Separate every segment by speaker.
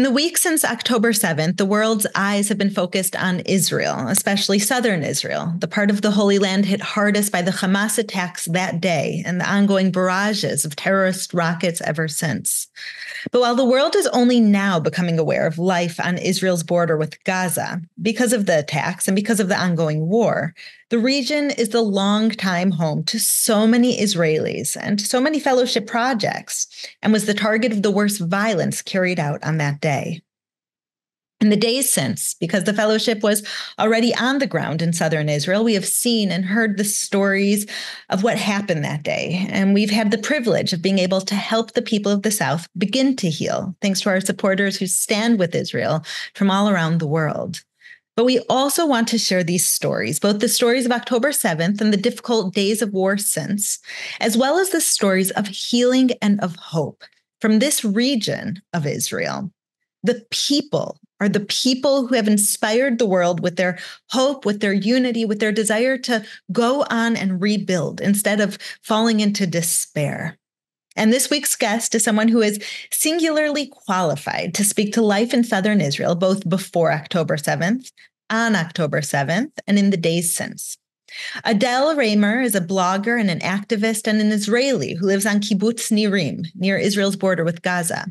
Speaker 1: In the week since October 7th, the world's eyes have been focused on Israel, especially southern Israel, the part of the Holy Land hit hardest by the Hamas attacks that day and the ongoing barrages of terrorist rockets ever since. But while the world is only now becoming aware of life on Israel's border with Gaza, because of the attacks and because of the ongoing war, the region is the longtime home to so many Israelis and to so many fellowship projects, and was the target of the worst violence carried out on that day. In the days since, because the fellowship was already on the ground in southern Israel, we have seen and heard the stories of what happened that day. And we've had the privilege of being able to help the people of the South begin to heal, thanks to our supporters who stand with Israel from all around the world. But we also want to share these stories, both the stories of October 7th and the difficult days of war since, as well as the stories of healing and of hope from this region of Israel. The people are the people who have inspired the world with their hope, with their unity, with their desire to go on and rebuild instead of falling into despair. And this week's guest is someone who is singularly qualified to speak to life in southern Israel, both before October 7th, on October 7th, and in the days since. Adele Raemer is a blogger and an activist and an Israeli who lives on kibbutz Nirim, near Israel's border with Gaza.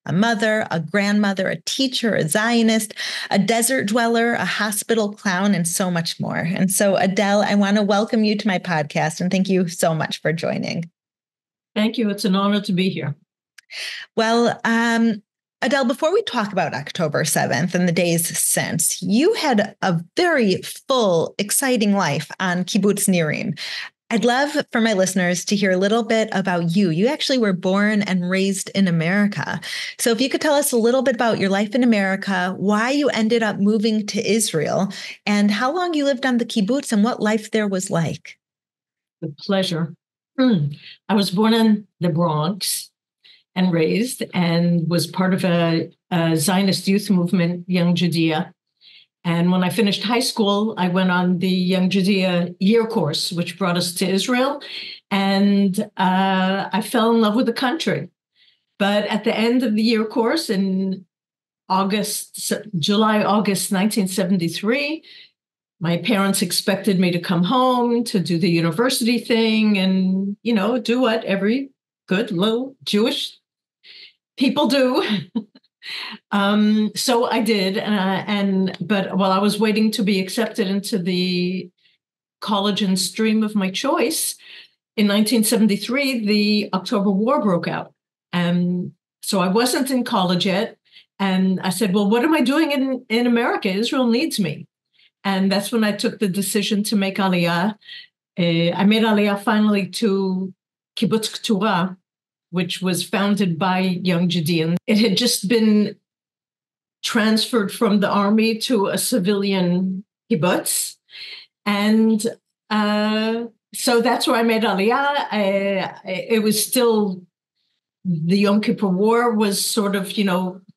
Speaker 1: A mother, a grandmother, a teacher, a Zionist, a desert dweller, a hospital clown, and so much more. And so, Adele, I want to welcome you to my podcast, and thank you so much for joining.
Speaker 2: Thank you. It's an honor to be here.
Speaker 1: Well, Adele, before we talk about October 7th and the days since, you had a very full, exciting life on kibbutz Nirim. I'd love for my listeners to hear a little bit about you. You actually were born and raised in America. So if you could tell us a little bit about your life in America, why you ended up moving to Israel, and how long you lived on the kibbutz and what life there was like.
Speaker 2: With pleasure. I was born in the Bronx and raised and was part of a Zionist youth movement, Young Judea. And when I finished high school, I went on the Young Judea year course, which brought us to Israel. And I fell in love with the country. But at the end of the year course in July, August 1973, my parents expected me to come home to do the university thing and, do what every good little Jewish people do. So I did, but while I was waiting to be accepted into the college and stream of my choice, in 1973, the October War broke out. And so I wasn't in college yet. And I said, well, what am I doing in America? Israel needs me. And that's when I took the decision to make aliyah. I made aliyah finally to kibbutz, which was founded by Young Judean. It had just been transferred from the army to a civilian kibbutz. And so that's where I made aliyah. It was still, the Yom Kippur War was sort of,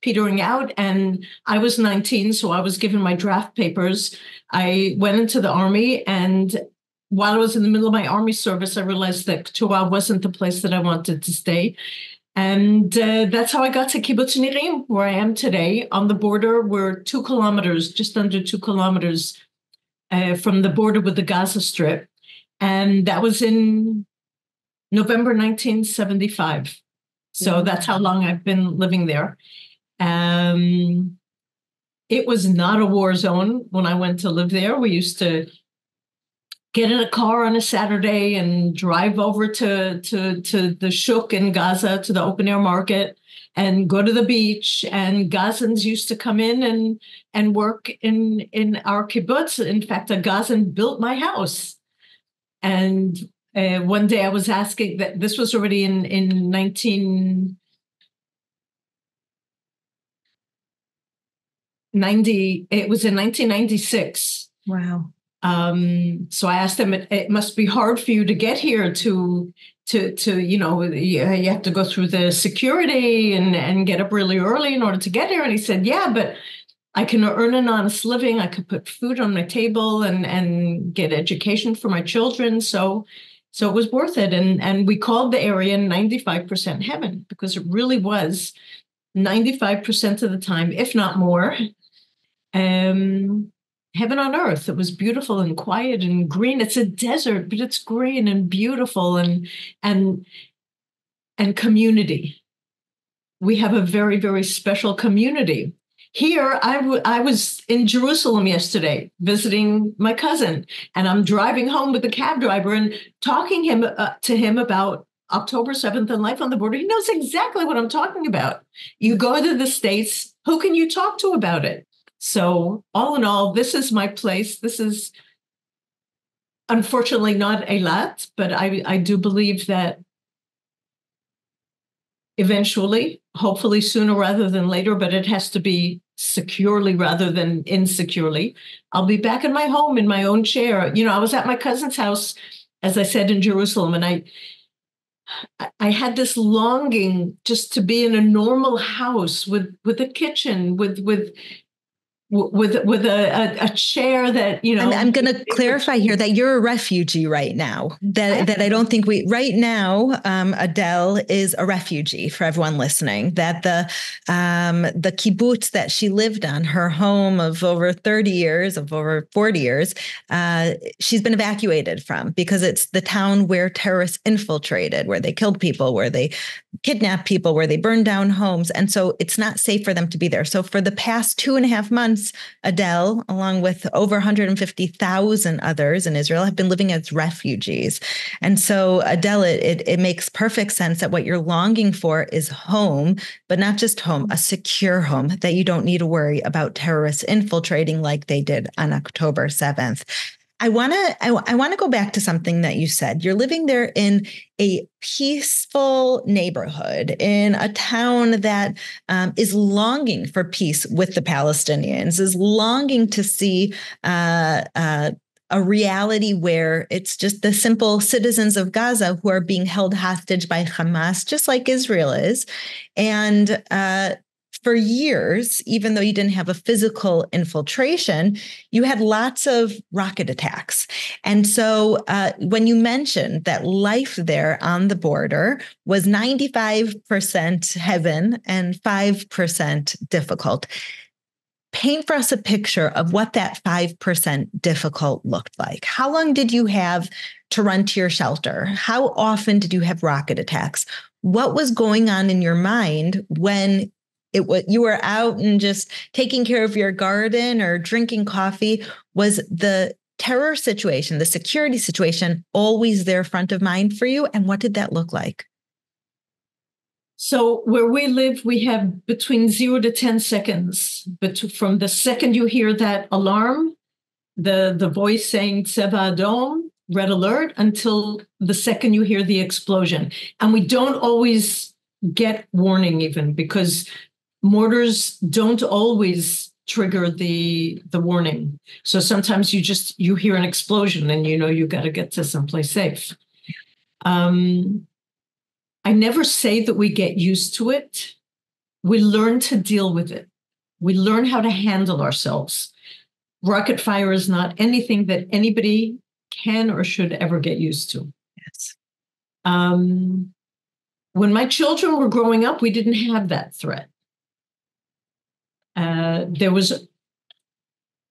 Speaker 2: petering out. And I was 19, so I was given my draft papers. I went into the army, and while I was in the middle of my army service, I realized that Keturah wasn't the place that I wanted to stay. And that's how I got to kibbutz Nirim, where I am today. On the border, we're 2 kilometers, just under 2 kilometers from the border with the Gaza Strip. And that was in November 1975. So that's how long I've been living there. It was not a war zone when I went to live there. We used to get in a car on a Saturday and drive over to the shuk in Gaza, to the open air market, and go to the beach. And Gazans used to come in and work in our kibbutz. In fact, a Gazan built my house. And one day I was asking, that this was already in 1990, it was in 1996.
Speaker 1: Wow.
Speaker 2: So I asked him, it must be hard for you to get here to you have to go through the security and get up really early in order to get here. And he said, yeah, but I can earn an honest living. I could put food on my table and get education for my children. So it was worth it. And we called the area 95% heaven, because it really was 95% of the time, if not more. Heaven on earth. It was beautiful and quiet and green. It's a desert, but it's green and beautiful and community. We have a very, very special community. Here, I was in Jerusalem yesterday visiting my cousin, and I'm driving home with the cab driver and talking to him about October 7th and life on the border. He knows exactly what I'm talking about. You go to the States, who can you talk to about it? So all in all, this is my place. This is unfortunately not Eilat, but I do believe that eventually, hopefully sooner rather than later, but it has to be securely rather than insecurely, I'll be back in my home in my own chair. I was at my cousin's house, as I said, in Jerusalem, and I had this longing just to be in a normal house with a kitchen, with a chair that,
Speaker 1: I'm going to clarify here that you're a refugee right now. That I don't think right now, Adele is a refugee for everyone listening. That the kibbutz that she lived on, her home of over 30 years, of over 40 years, she's been evacuated from because it's the town where terrorists infiltrated, where they killed people, where they kidnapped people, where they burned down homes. And so it's not safe for them to be there. So for the past 2.5 months, Adele, along with over 150,000 others in Israel, have been living as refugees. And so, Adele, it makes perfect sense that what you're longing for is home, but not just home, a secure home that you don't need to worry about terrorists infiltrating like they did on October 7th. I want to go back to something that you said. You're living there in a peaceful neighborhood, in a town that is longing for peace with the Palestinians, is longing to see a reality where it's just the simple citizens of Gaza who are being held hostage by Hamas, just like Israel is. And for years, even though you didn't have a physical infiltration, you had lots of rocket attacks. And so when you mentioned that life there on the border was 95% heaven and 5% difficult, paint for us a picture of what that 5% difficult looked like. How long did you have to run to your shelter? How often did you have rocket attacks? What was going on in your mind when you were out and just taking care of your garden or drinking coffee? Was the terror situation, the security situation, always there front of mind for you? And what did that look like?
Speaker 2: So where we live, we have between 0 to 10 seconds. But from the second you hear that alarm, the voice saying Tseva Adom, red alert, until the second you hear the explosion. And we don't always get warning even because mortars don't always trigger the warning. So sometimes you hear an explosion and you got to get to someplace safe. I never say that we get used to it. We learn to deal with it. We learn how to handle ourselves. Rocket fire is not anything that anybody can or should ever get used to.
Speaker 1: Yes.
Speaker 2: When my children were growing up, we didn't have that threat.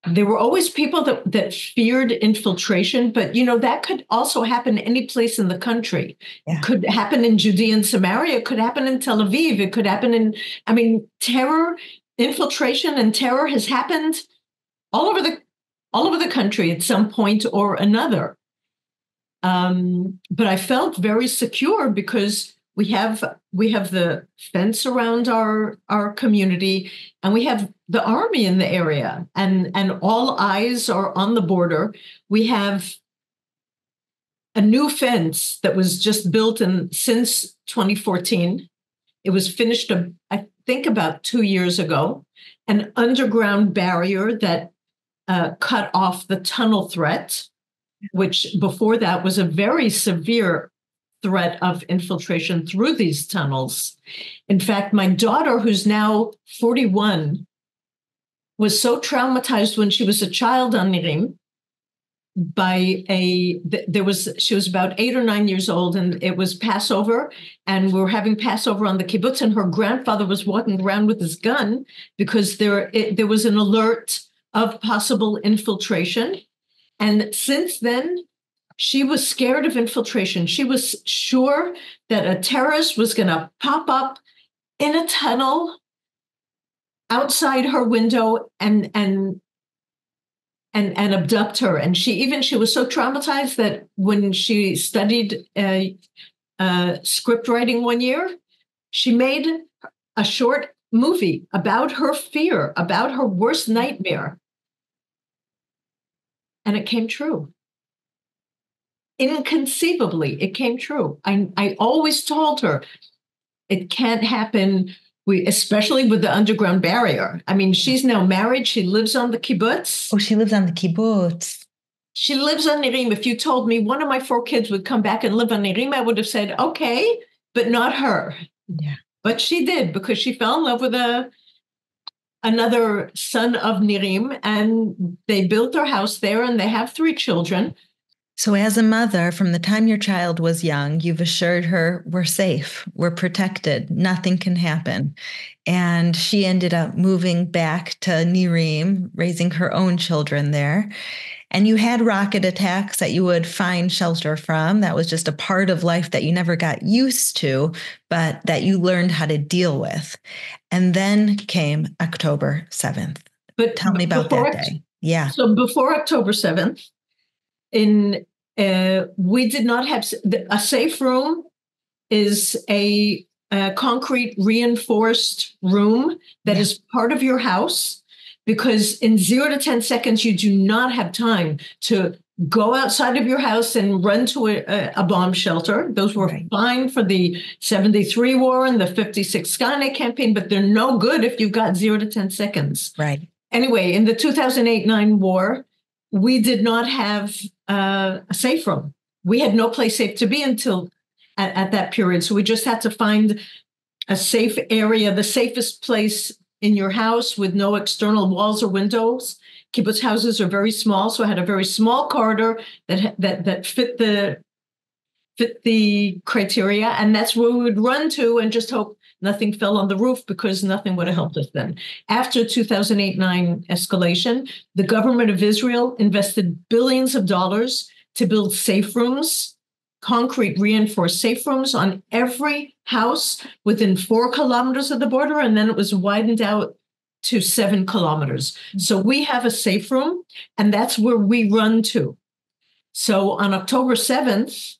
Speaker 2: There were always people that feared infiltration, but that could also happen any place in the country. Yeah. It could happen in Judea and Samaria. It could happen in Tel Aviv. It could happen terror, infiltration, and terror has happened all over the country at some point or another. But I felt very secure because we have the fence around our community, and we have the army in the area, and all eyes are on the border. We have a new fence that was just built since 2014. It was finished, I think, about 2 years ago. An underground barrier that cut off the tunnel threat, which before that was a very severe threat of infiltration through these tunnels. In fact, my daughter, who's now 41, was so traumatized when she was a child on Nirim she was about 8 or 9 years old, and it was Passover, and we were having Passover on the kibbutz, and her grandfather was walking around with his gun because there was an alert of possible infiltration. And since then, she was scared of infiltration. She was sure that a terrorist was going to pop up in a tunnel outside her window and abduct her. And she was so traumatized that when she studied script writing one year, she made a short movie about her fear, about her worst nightmare. And it came true. Inconceivably, it came true. I always told her, it can't happen, especially with the underground barrier. I mean, she's now married. She lives on the kibbutz.
Speaker 1: Oh, she lives on the kibbutz.
Speaker 2: She lives on Nirim. If you told me one of my 4 kids would come back and live on Nirim, I would have said, okay, but not her.
Speaker 1: Yeah.
Speaker 2: But she did, because she fell in love with another son of Nirim, and they built their house there, and they have 3 children.
Speaker 1: So as a mother, from the time your child was young, you've assured her we're safe, we're protected, nothing can happen. And she ended up moving back to Nirim, raising her own children there. And you had rocket attacks that you would find shelter from. That was just a part of life that you never got used to, but that you learned how to deal with. And then came October 7th. But tell me about that day. Yeah.
Speaker 2: So before October 7th, we did not have a safe room. Is a concrete reinforced room that is part of your house, because in 0 to 10 seconds you do not have time to go outside of your house and run to a bomb shelter. Those were fine for the 73 war and the 56 Skynet campaign, but they're no good if you've got 0 to 10 seconds.
Speaker 1: Right.
Speaker 2: Anyway, in the 2008-9 war, we did not have a safe room. We had no place safe to be until at that period. So we just had to find a safe area, the safest place in your house with no external walls or windows. Kibbutz houses are very small, so I had a very small corridor that fit the criteria, and that's where we would run to and just hope nothing fell on the roof, because nothing would have helped us then. After 2008-9 escalation, the government of Israel invested billions of dollars to build safe rooms, concrete reinforced safe rooms on every house within 4 kilometers of the border, and then it was widened out to 7 kilometers. So we have a safe room, and that's where we run to. So on October 7th,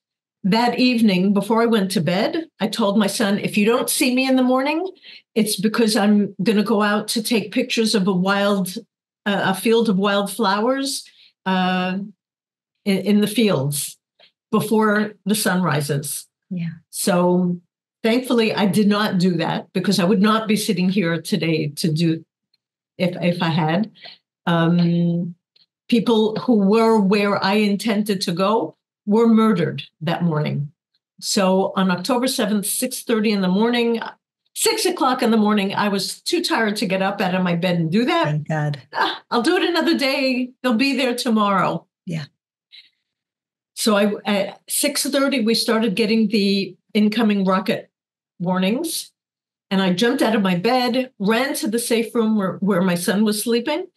Speaker 2: that evening, before I went to bed, I told my son, if you don't see me in the morning, it's because I'm going to go out to take pictures of a field of wildflowers in the fields before the sun rises. Yeah. So thankfully, I did not do that, because I would not be sitting here today to do if I had. People who were where I intended to go were murdered that morning. So on October 7th, 6:30 in the morning, 6 o'clock in the morning, I was too tired to get up out of my bed and do that.
Speaker 1: Thank God.
Speaker 2: I'll do it another day. They'll be there tomorrow.
Speaker 1: Yeah.
Speaker 2: So at 6:30, we started getting the incoming rocket warnings. And I jumped out of my bed, ran to the safe room where my son was sleeping.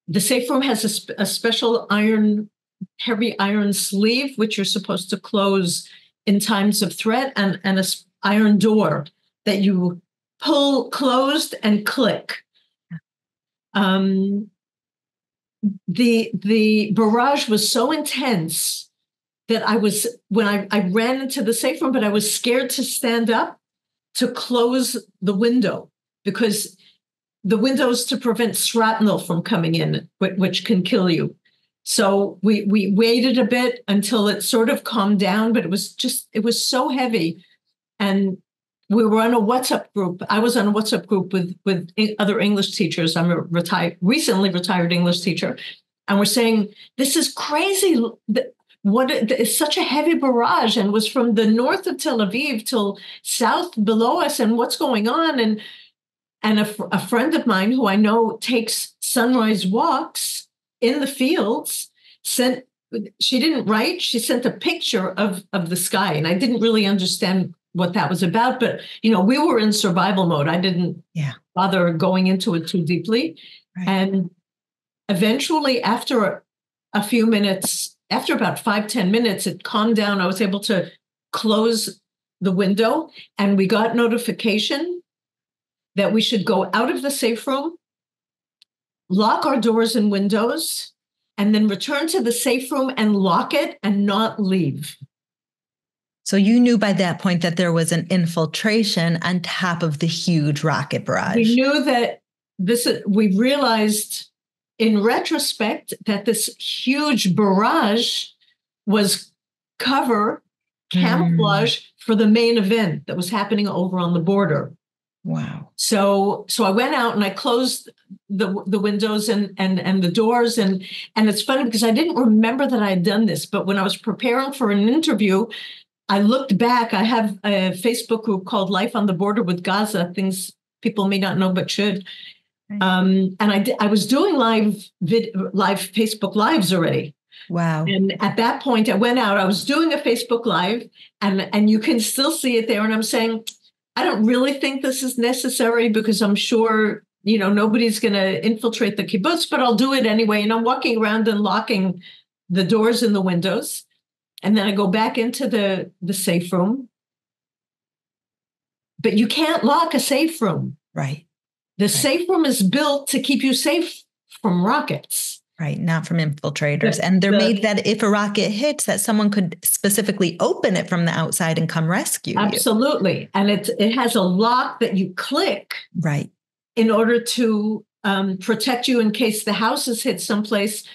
Speaker 2: The safe room has a special heavy iron sleeve, which you're supposed to close in times of threat, and an iron door that you pull closed and click. The barrage was so intense that when I ran into the safe room, but I was scared to stand up to close the window, because the window's to prevent shrapnel from coming in, which can kill you. So we waited a bit until it sort of calmed down, but it was so heavy. And we were on a WhatsApp group. I was on a WhatsApp group with other English teachers. I'm a recently retired English teacher. And we're saying, this is crazy. It's such a heavy barrage, and was from the north of Tel Aviv till south below us, and what's going on? And a friend of mine who I know takes sunrise walks in the fields she didn't write, she sent a picture of the sky. And I didn't really understand what that was about, but we were in survival mode. I didn't bother going into it too deeply. Right. And eventually, after a few minutes, after about 5-10 minutes, it calmed down. I was able to close the window, and we got notification that we should go out of the safe room, lock our doors and windows, and then return to the safe room and lock it and not leave.
Speaker 1: So you knew by that point that there was an infiltration on top of the huge rocket barrage.
Speaker 2: We knew that we realized in retrospect that this huge barrage was camouflage for the main event that was happening over on the border.
Speaker 1: Wow.
Speaker 2: So I went out and I closed the windows and the doors. And it's funny because I didn't remember that I had done this, but when I was preparing for an interview, I looked back. I have a Facebook group called Life on the Border with Gaza, things people may not know but should. And I was doing live Facebook Lives already.
Speaker 1: Wow.
Speaker 2: And at that point, I went out. I was doing a Facebook Live, and you can still see it there. And I'm saying, I don't really think this is necessary because I'm sure, nobody's going to infiltrate the kibbutz, but I'll do it anyway. And I'm walking around and locking the doors and the windows. And then I go back into the safe room. But you can't lock a safe room.
Speaker 1: Right.
Speaker 2: The safe room is built to keep you safe from rockets.
Speaker 1: Right, not from infiltrators. And they're made that if a rocket hits, that someone could specifically open it from the outside and come rescue you.
Speaker 2: Absolutely. And it has a lock that you click.
Speaker 1: Right.
Speaker 2: In order to protect you in case the house is hit someplace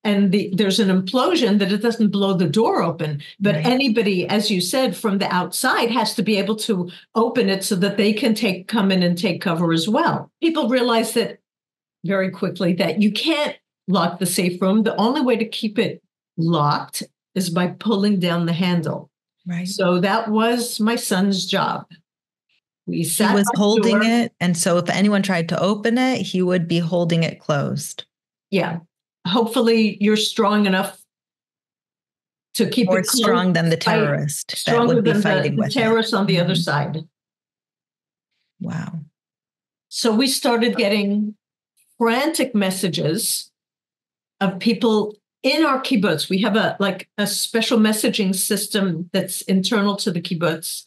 Speaker 2: and there's an implosion, that it doesn't blow the door open. But anybody, as you said, from the outside has to be able to open it so that they can come in and take cover as well. People realize that very quickly that you can't lock the safe room. The only way to keep it locked is by pulling down the handle.
Speaker 1: Right.
Speaker 2: So that was my son's job. He
Speaker 1: was holding it. And so if anyone tried to open it, he would be holding it closed.
Speaker 2: Yeah. Hopefully you're strong enough to keep
Speaker 1: more
Speaker 2: it closed.
Speaker 1: Strong than the terrorist that would be fighting with
Speaker 2: the terrorist on the other side.
Speaker 1: Wow.
Speaker 2: So we started getting frantic messages of people in our kibbutz. We have a special messaging system that's internal to the kibbutz.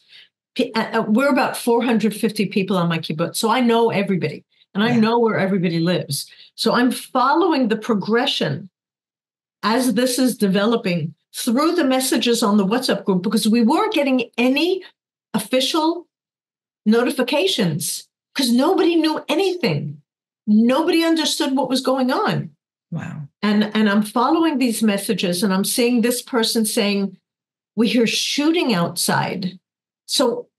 Speaker 2: We're about 450 people on my kibbutz. So I know everybody and I know where everybody lives. So I'm following the progression as this is developing through the messages on the WhatsApp group, because we weren't getting any official notifications because nobody knew anything. Nobody understood what was going on.
Speaker 1: Wow.
Speaker 2: And I'm following these messages and I'm seeing this person saying, we hear shooting outside. So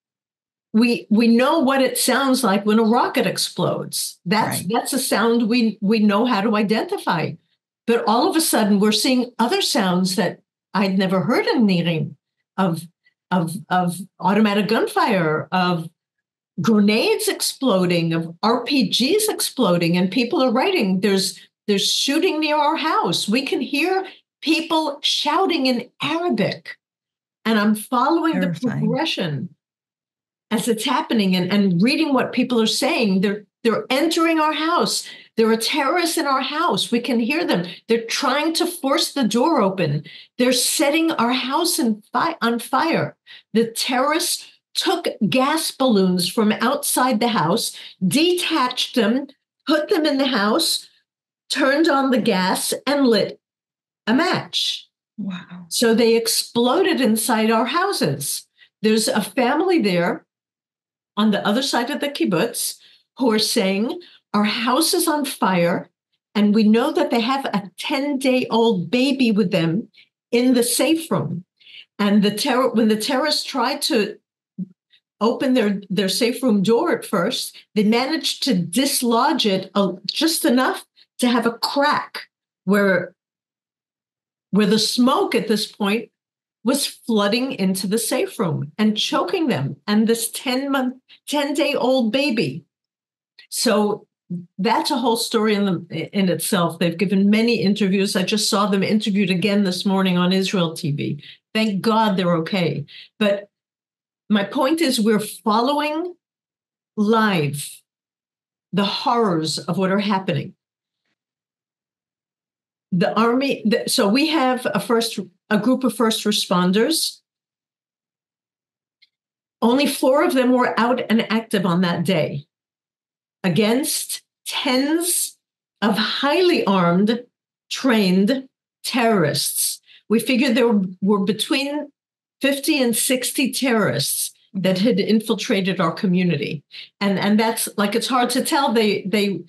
Speaker 2: we know what it sounds like when a rocket explodes. That's a sound we know how to identify. But all of a sudden we're seeing other sounds that I'd never heard in Nirim, of automatic gunfire, of grenades exploding, of RPGs exploding, and people are writing, there's shooting near our house. We can hear people shouting in Arabic. And I'm following the progression as it's happening and reading what people are saying. They're entering our house. There are terrorists in our house. We can hear them. They're trying to force the door open. They're setting our house on fire. The terrorists took gas balloons from outside the house, detached them, put them in the house, turned on the gas, and lit a match.
Speaker 1: Wow.
Speaker 2: So they exploded inside our houses. There's a family there on the other side of the kibbutz who are saying, our house is on fire, and we know that they have a 10-day-old baby with them in the safe room. And when the terrorists tried to open their safe room door at first, they managed to dislodge it just enough to have a crack where the smoke at this point was flooding into the safe room and choking them and this 10-day-old baby. So that's a whole story in itself. They've given many interviews. I just saw them interviewed again this morning on Israel TV. Thank God they're okay. But my point is, we're following live the horrors of what are happening. The army, so we have a group of first responders. Only 4 of them were out and active on that day against tens of highly armed, trained terrorists. We figured there were between 50 and 60 terrorists that had infiltrated our community. And that's like, it's hard to tell. They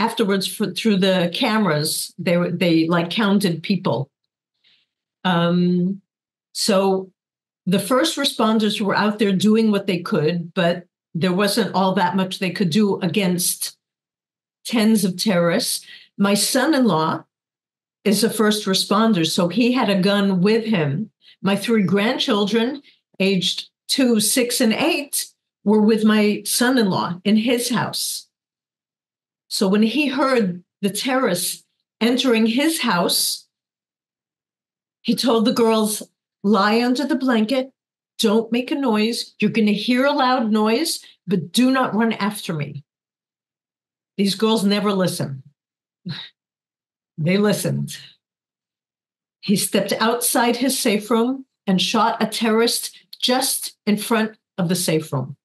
Speaker 2: afterwards, through the cameras, they like counted people. So the first responders were out there doing what they could, but there wasn't all that much they could do against tens of terrorists. My son-in-law is a first responder, so he had a gun with him. My 3 grandchildren, aged 2, 6, and 8, were with my son-in-law in his house. So when he heard the terrorists entering his house, he told the girls, lie under the blanket, don't make a noise. You're going to hear a loud noise, but do not run after me. These girls never listen. They listened. He stepped outside his safe room and shot a terrorist just in front of the safe room.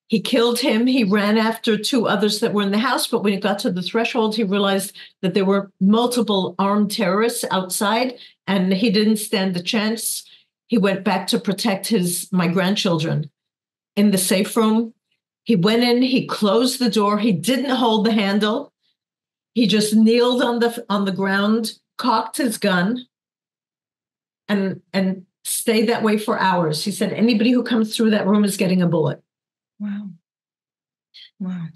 Speaker 2: He killed him. He ran after 2 others that were in the house, but when he got to the threshold, he realized that there were multiple armed terrorists outside, and he didn't stand a chance. He went back to protect my grandchildren in the safe room. He went in, he closed the door. He didn't hold the handle. He just kneeled on the ground, cocked his gun, and stayed that way for hours. He said, anybody who comes through that room is getting a bullet.
Speaker 1: Wow. Wow.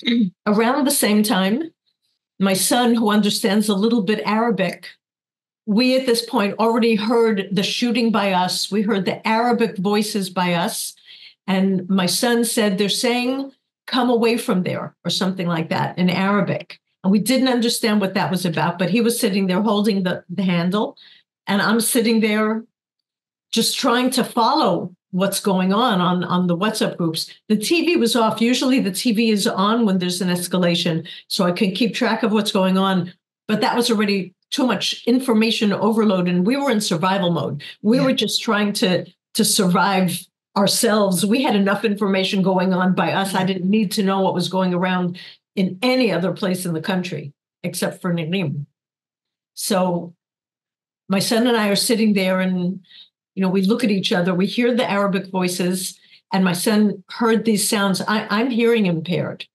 Speaker 2: Around the same time, my son, who understands a little bit Arabic, we at this point already heard the shooting by us. We heard the Arabic voices by us. And my son said, they're saying, come away from there, or something like that in Arabic. And we didn't understand what that was about, but he was sitting there holding the handle. And I'm sitting there just trying to follow what's going on the WhatsApp groups. The TV was off. Usually the TV is on when there's an escalation, so I can keep track of what's going on. But that was already too much information overload, and we were in survival mode. We were just trying to survive ourselves. We had enough information going on by us. I didn't need to know what was going around in any other place in the country except for Nirim. So my son and I are sitting there, and we look at each other, we hear the Arabic voices, and my son heard these sounds. I'm hearing impaired,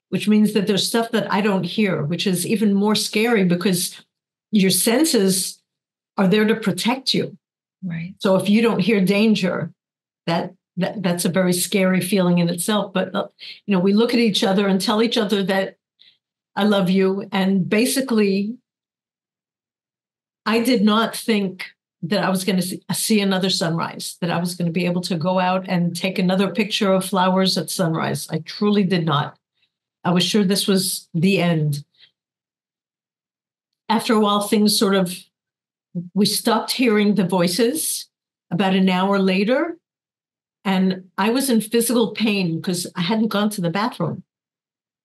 Speaker 2: which means that there's stuff that I don't hear, which is even more scary because your senses are there to protect you.
Speaker 1: Right.
Speaker 2: So if you don't hear danger, that's a very scary feeling in itself. But, we look at each other and tell each other that I love you. And basically, I did not think that I was going to see another sunrise, that I was going to be able to go out and take another picture of flowers at sunrise. I truly did not. I was sure this was the end. After a while, things we stopped hearing the voices about an hour later, and I was in physical pain because I hadn't gone to the bathroom.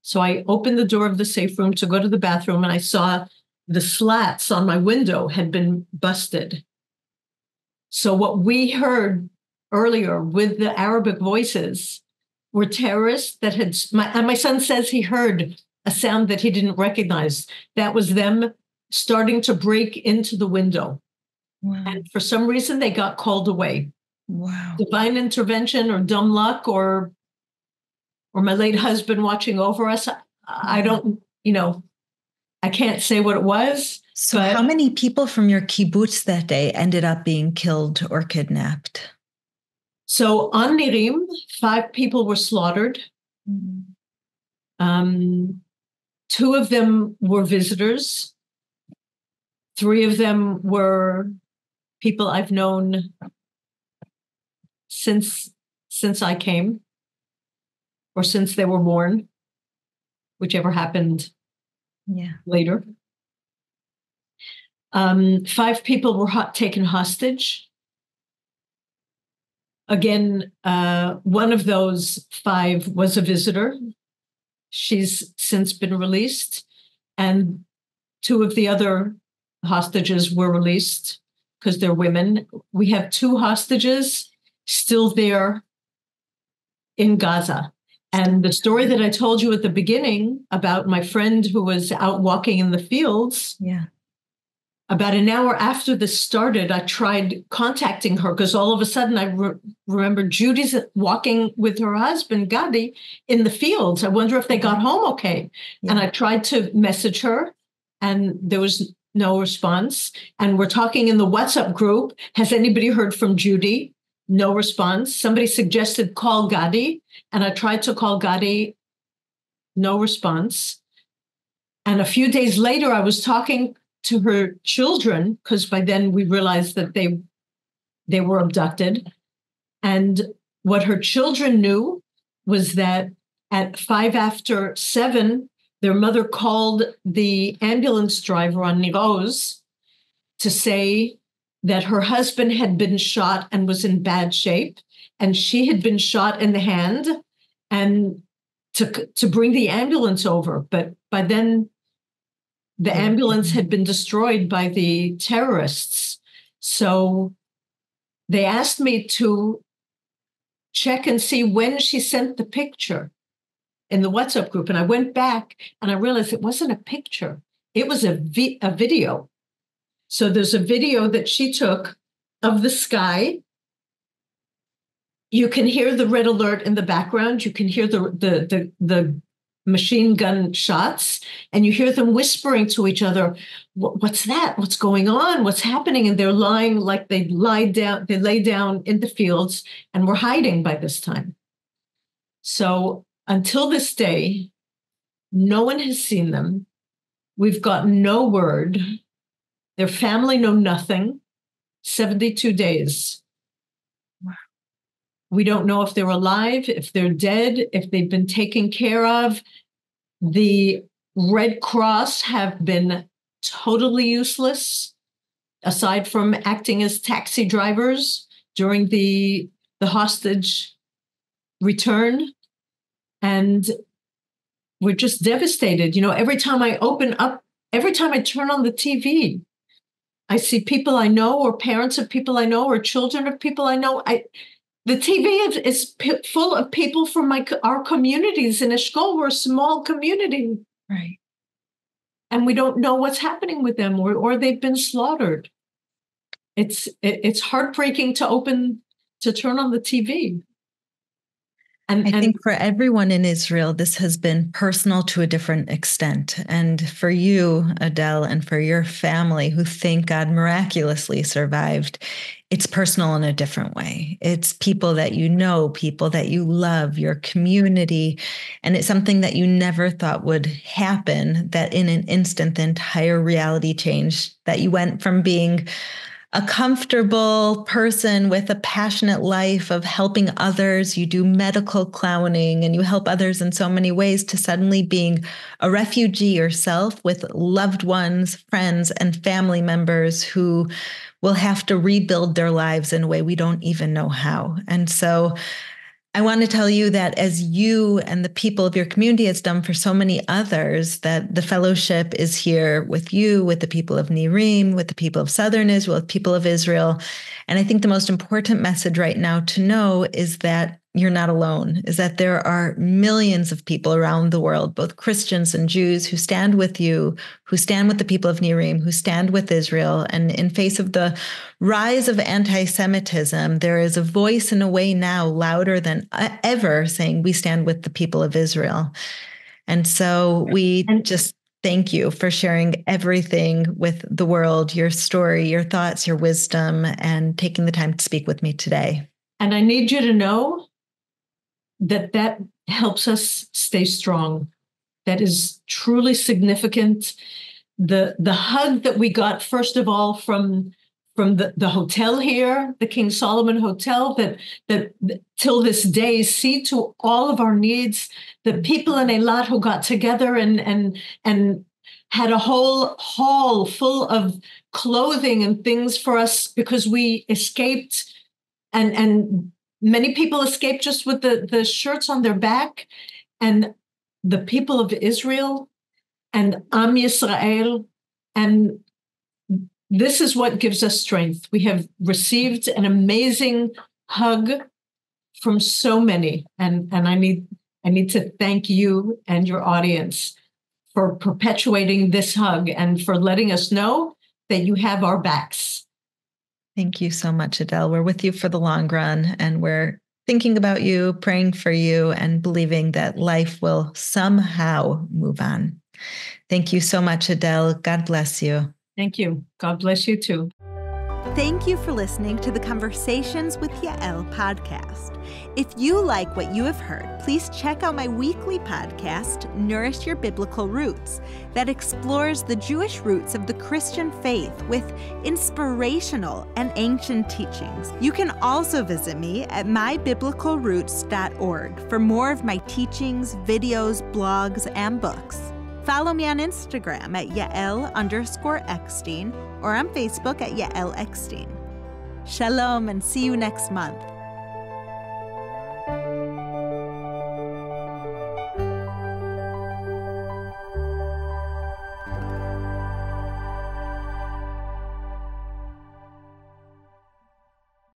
Speaker 2: So I opened the door of the safe room to go to the bathroom, and I saw the slats on my window had been busted. So what we heard earlier with the Arabic voices were terrorists that had, and my son says he heard a sound that he didn't recognize. That was them starting to break into the window.
Speaker 1: Wow.
Speaker 2: And for some reason, they got called away.
Speaker 1: Wow.
Speaker 2: Divine intervention or dumb luck or my late husband watching over us. I don't, I can't say what it was.
Speaker 1: So how many people from your kibbutz that day ended up being killed or kidnapped?
Speaker 2: So on Nirim, 5 people were slaughtered. Mm-hmm. 2 of them were visitors. 3 of them were people I've known since I came, or since they were born. whichever happened
Speaker 1: Yeah.
Speaker 2: later. 5 people were taken hostage. Again, one of those 5 was a visitor. She's since been released, and 2 of the other hostages were released because they're women. We have 2 hostages still there in Gaza. And the story that I told you at the beginning about my friend who was out walking in the fields, about an hour after this started, I tried contacting her because all of a sudden I remembered Judy's walking with her husband, Gadi, in the fields. I wonder if they got home okay. Yeah. And I tried to message her, and there was no response. And we're talking in the WhatsApp group. Has anybody heard from Judy? No response. Somebody suggested call Gadi, and I tried to call Gadi. No response. And a few days later, I was talking to her children, because by then we realized that they were abducted. And what her children knew was that at 5 after 7, their mother called the ambulance driver on Niroz to say that her husband had been shot and was in bad shape, and she had been shot in the hand, and to bring the ambulance over. But by then, the ambulance had been destroyed by the terrorists. So they asked me to check and see when she sent the picture in the WhatsApp group. And I went back and I realized it wasn't a picture. It was a video. So there's a video that she took of the sky. You can hear the red alert in the background. You can hear the machine gun shots, and you hear them whispering to each other, what's that? What's going on? What's happening? And they're lying like they lay down in the fields and were hiding by this time. So until this day, no one has seen them. We've got no word. Their family know nothing. 72 days. Wow. We don't know if they're alive, if they're dead, if they've been taken care of. The Red Cross have been totally useless, aside from acting as taxi drivers during the hostage return. And we're just devastated. You know, every time I turn on the TV, I see people I know, or parents of people I know, or children of people I know. The TV is full of people from our communities. In Eshkol, we're a small community.
Speaker 1: Right.
Speaker 2: And we don't know what's happening with them, or they've been slaughtered. It's heartbreaking to turn on the TV.
Speaker 1: I think for everyone in Israel, this has been personal to a different extent. And for you, Adele, and for your family who thank God miraculously survived, it's personal in a different way. It's people that you know, people that you love, your community. And it's something that you never thought would happen, that in an instant, the entire reality changed, that you went from being a comfortable person with a passionate life of helping others. You do medical clowning and you help others in so many ways, to suddenly being a refugee yourself with loved ones, friends, and family members who will have to rebuild their lives in a way we don't even know how. And so I want to tell you that as you and the people of your community has done for so many others, that the fellowship is here with you, with the people of Nirim, with the people of Southern Israel, with people of Israel. And I think the most important message right now to know is that you're not alone, is that there are millions of people around the world, both Christians and Jews, who stand with you, who stand with the people of Nirim, who stand with Israel. And in face of the rise of anti-Semitism, there is a voice in a way now louder than ever saying, we stand with the people of Israel. And so we just thank you for sharing everything with the world, your story, your thoughts, your wisdom, and taking the time to speak with me today.
Speaker 2: And I need you to know that helps us stay strong. That is truly significant. The hug that we got, first of all, from from the hotel here, the King Solomon Hotel, that till this day see to all of our needs. The people in Eilat who got together and had a whole hall full of clothing and things for us because we escaped, and many people escaped just with the shirts on their back. And the people of Israel and Am Yisrael, and this is what gives us strength. We have received an amazing hug from so many, and I need to thank you and your audience for perpetuating this hug and for letting us know that you have our backs.
Speaker 1: Thank you so much, Adele. We're with you for the long run, and we're thinking about you, praying for you, and believing that life will somehow move on. Thank you so much, Adele. God bless you.
Speaker 2: Thank you. God bless you too.
Speaker 3: Thank you for listening to the Conversations with Yael podcast. If you like what you have heard, please check out my weekly podcast, Nourish Your Biblical Roots, that explores the Jewish roots of the Christian faith with inspirational and ancient teachings. You can also visit me at mybiblicalroots.org for more of my teachings, videos, blogs, and books. Follow me on Instagram at Yael_Eckstein or on Facebook at Yael Eckstein. Shalom and see you next month.